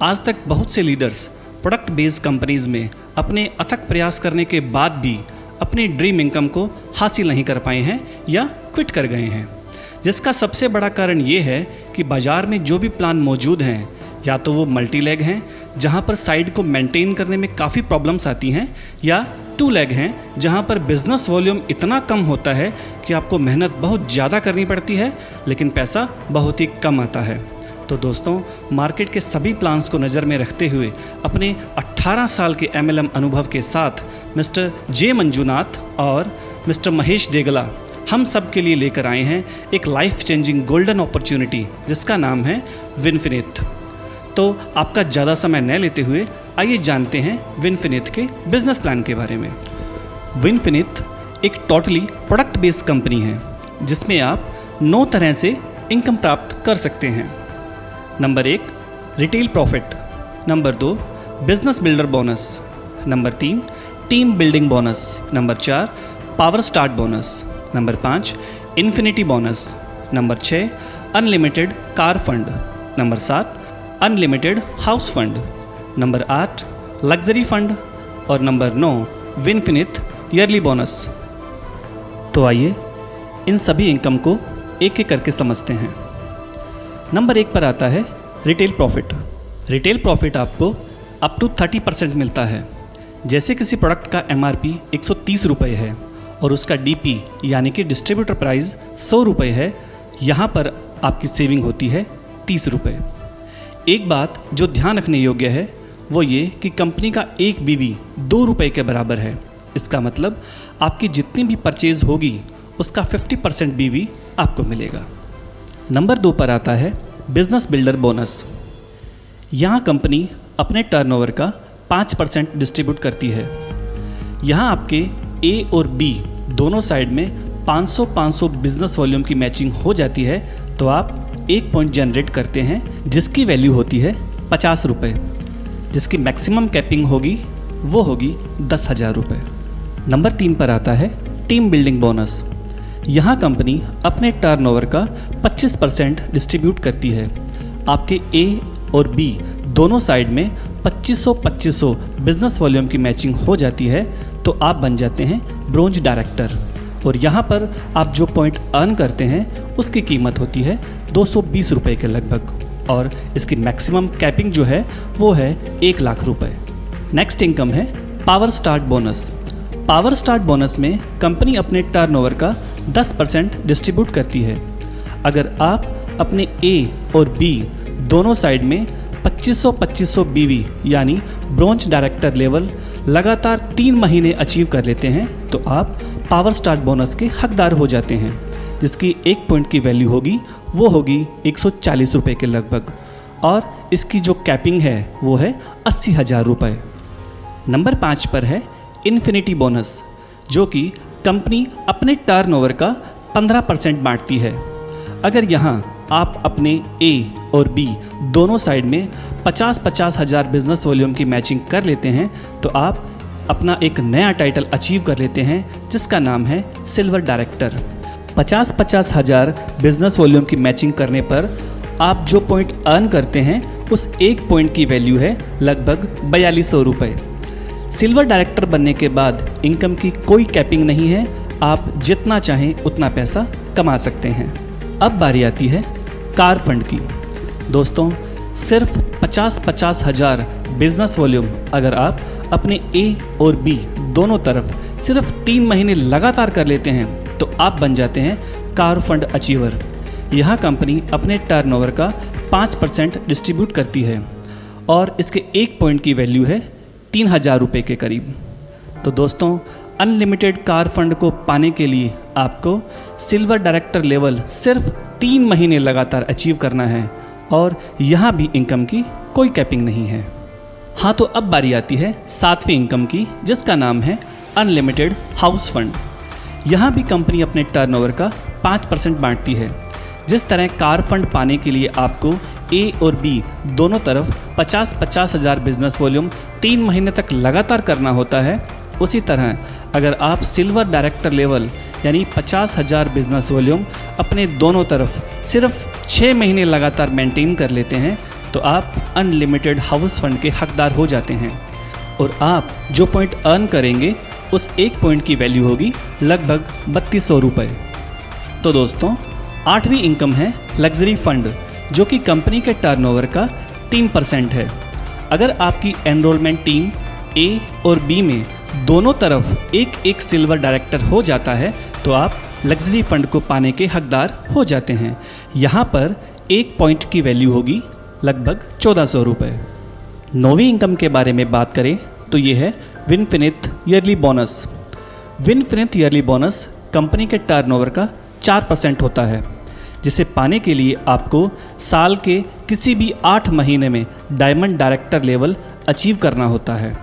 आज तक बहुत से लीडर्स प्रोडक्ट बेस्ड कंपनीज में अपने अथक प्रयास करने के बाद भी अपनी ड्रीम इनकम को हासिल नहीं कर पाए हैं या क्विट कर गए हैं, जिसका सबसे बड़ा कारण ये है कि बाज़ार में जो भी प्लान मौजूद हैं या तो वो मल्टी लेग हैं जहाँ पर साइड को मेंटेन करने में काफ़ी प्रॉब्लम्स आती हैं, या टू लेग हैं जहाँ पर बिजनेस वॉल्यूम इतना कम होता है कि आपको मेहनत बहुत ज़्यादा करनी पड़ती है लेकिन पैसा बहुत ही कम आता है। तो दोस्तों, मार्केट के सभी प्लान्स को नज़र में रखते हुए अपने 18 साल के MLM अनुभव के साथ मिस्टर जे मंजुनाथ और मिस्टर महेश देगला हम सब के लिए लेकर आए हैं एक लाइफ चेंजिंग गोल्डन अपॉर्चुनिटी जिसका नाम है विनफिनिथ। तो आपका ज़्यादा समय न लेते हुए आइए जानते हैं विनफिनिथ के बिजनेस प्लान के बारे में। विनफिनिथ एक टोटली प्रोडक्ट बेस्ड कंपनी है जिसमें आप 9 तरह से इनकम प्राप्त कर सकते हैं। Number 1, retail profit. Number 2, business builder bonus. Number 3, team building bonus. Number 4, power start bonus. Number 5, infinity bonus. Number 6, unlimited car fund. Number 7, unlimited house fund. Number 8, luxury fund. और नंबर 9, विनफिनिथ ईयरली बोनस। तो आइए इन सभी income को एक एक करके समझते हैं। नंबर 1 पर आता है रिटेल प्रॉफिट। रिटेल प्रॉफिट आपको अप टू 30% मिलता है। जैसे किसी प्रोडक्ट का MRP 130 रुपये है और उसका DP यानी कि डिस्ट्रीब्यूटर प्राइस 100 रुपये है, यहाँ पर आपकी सेविंग होती है 30 रुपये। एक बात जो ध्यान रखने योग्य है वो ये कि कंपनी का एक BV 2 रुपये के बराबर है। इसका मतलब आपकी जितनी भी परचेज होगी उसका 50% BV आपको मिलेगा। नंबर 2 पर आता है बिजनेस बिल्डर बोनस। यहाँ कंपनी अपने टर्नओवर का 5% डिस्ट्रीब्यूट करती है। यहाँ आपके A और B दोनों साइड में 500-500 बिजनेस वॉल्यूम की मैचिंग हो जाती है तो आप 1 पॉइंट जनरेट करते हैं जिसकी वैल्यू होती है 50 रुपये, जिसकी मैक्सिमम कैपिंग होगी वो होगी 10,000 रुपये। नंबर 3 पर आता है टीम बिल्डिंग बोनस। यहाँ कंपनी अपने टर्नओवर का 25% डिस्ट्रीब्यूट करती है। आपके A और B दोनों साइड में 2500-2500 बिजनेस वॉल्यूम की मैचिंग हो जाती है तो आप बन जाते हैं ब्रोंज डायरेक्टर। और यहाँ पर आप जो पॉइंट अर्न करते हैं उसकी कीमत होती है 220 रुपये के लगभग और इसकी मैक्सिमम कैपिंग जो है वो है 1 लाख रुपये। नेक्स्ट इनकम है power start bonus. Power start bonus में कंपनी अपने टर्नओवर का 10% डिस्ट्रीब्यूट करती है। अगर आप अपने A और B दोनों साइड में 2500-2500 BV यानी ब्रोंज डायरेक्टर लेवल लगातार 3 महीने अचीव कर लेते हैं तो आप पावर स्टार्ट बोनस के हकदार हो जाते हैं, जिसकी 1 पॉइंट की वैल्यू होगी वो होगी 140 रुपये के लगभग और इसकी जो कैपिंग है वो है 80,000 रुपये। नंबर 5 पर है इन्फिनिटी बोनस, जो कि कंपनी अपने टर्नओवर का 15% बांटती है। अगर यहाँ आप अपने A और B दोनों साइड में 50-50 हज़ार बिजनेस वॉल्यूम की मैचिंग कर लेते हैं तो आप अपना एक नया टाइटल अचीव कर लेते हैं जिसका नाम है सिल्वर डायरेक्टर। 50-50 हज़ार बिजनेस वॉल्यूम की मैचिंग करने पर आप जो पॉइंट अर्न करते हैं उस 1 पॉइंट की वैल्यू है लगभग 4200 रुपये। सिल्वर डायरेक्टर बनने के बाद इनकम की कोई कैपिंग नहीं है, आप जितना चाहें उतना पैसा कमा सकते हैं। अब बारी आती है कार फंड की। दोस्तों, सिर्फ 50-50 हज़ार बिजनेस वॉल्यूम अगर आप अपने A और B दोनों तरफ सिर्फ 3 महीने लगातार कर लेते हैं तो आप बन जाते हैं कार फंड अचीवर। यहाँ कंपनी अपने टर्नओवर का 5% डिस्ट्रीब्यूट करती है और इसके 1 पॉइंट की वैल्यू है 3,000 रुपये के करीब। तो दोस्तों, अनलिमिटेड कार फंड को पाने के लिए आपको सिल्वर डायरेक्टर लेवल सिर्फ 3 महीने लगातार अचीव करना है और यहाँ भी इनकम की कोई कैपिंग नहीं है। हाँ, तो अब बारी आती है 7वीं इनकम की जिसका नाम है अनलिमिटेड हाउस फंड। यहाँ भी कंपनी अपने टर्नओवर का 5% बांटती है। जिस तरह कार फंड पाने के लिए आपको A और B दोनों तरफ 50-50 हज़ार बिजनेस वॉल्यूम 3 महीने तक लगातार करना होता है, उसी तरह अगर आप सिल्वर डायरेक्टर लेवल यानी 50,000 बिजनेस वॉल्यूम अपने दोनों तरफ सिर्फ 6 महीने लगातार मेंटेन कर लेते हैं तो आप अनलिमिटेड हाउस फंड के हकदार हो जाते हैं और आप जो पॉइंट अर्न करेंगे उस एक पॉइंट की वैल्यू होगी लगभग 3200 रुपये। तो दोस्तों, 8वीं इनकम है लग्जरी फंड, जो कि कंपनी के टर्नओवर का 3% है। अगर आपकी एनरोलमेंट टीम ए और बी में दोनों तरफ एक एक सिल्वर डायरेक्टर हो जाता है तो आप लग्जरी फंड को पाने के हकदार हो जाते हैं। यहाँ पर एक पॉइंट की वैल्यू होगी लगभग 1400 रुपये। 9वीं इनकम के बारे में बात करें तो ये है विनफिनिथ ईयरली बोनस। विनफिनिथ ईयरली बोनस कंपनी के टर्नओवर का 4% होता है, जिसे पाने के लिए आपको साल के किसी भी 8 महीने में डायमंड डायरेक्टर लेवल अचीव करना होता है।